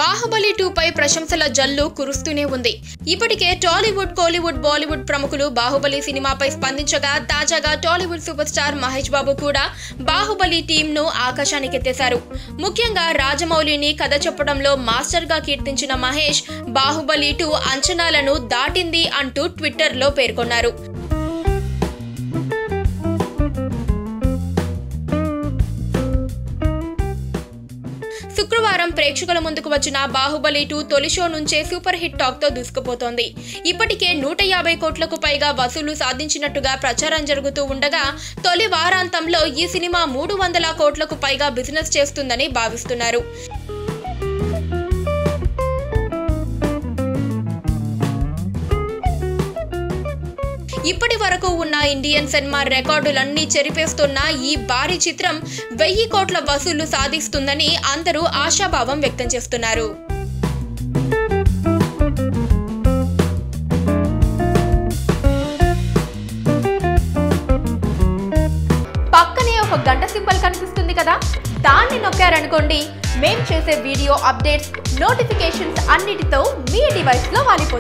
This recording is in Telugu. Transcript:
బాహుబలి 2 పై ప్రశంసల జల్లు కురుస్తూనే ఉంది. ఇప్పటికే టాలీవుడ్, కోలీవుడ్, బాలీవుడ్ ప్రముఖులు బాహుబలి సినిమాపై స్పందించగా తాజాగా టాలీవుడ్ సూపర్ స్టార్ మహేష్ బాబు కూడా బాహుబలి టీంను ఆకాశానికెత్తేశారు. ముఖ్యంగా రాజమౌళిని కథ చెప్పడంలో మాస్టర్ గా కీర్తించిన మహేష్ బాహుబలి 2 అంచనాలను దాటింది అంటూ ట్విట్టర్లో పేర్కొన్నారు. శుక్రవారం ప్రేక్షకుల ముందుకు వచ్చిన బాహుబలి 2 తొలి షో నుంచే సూపర్ హిట్ టాక్ తో దూసుకుపోతోంది. ఇప్పటికే 150 కోట్లకు పైగా వసూలు సాధించినట్టుగా ప్రచారం జరుగుతూ ఉండగా తొలి వారాంతంలో ఈ సినిమా 300 కోట్లకు పైగా బిజినెస్ చేస్తుందని భావిస్తున్నారు. ఇప్పటి వరకు ఉన్న ఇండియన్ సినిమా రికార్డులన్నీ చెరిపేస్తున్న ఈ భారీ చిత్రం 1000 కోట్ల వసూళ్లు సాధిస్తుందని అందరూ ఆశాభావం వ్యక్తం చేస్తున్నారు. పక్కనే ఒక గంట సింబల్ కనిపిస్తుంది కదా, దాన్ని నొక్కారనుకోండి, మేం చేసే వీడియో అప్డేట్స్, నోటిఫికేషన్స్ అన్నిటితో మీ డివైస్ లో వాలిపోతుంది.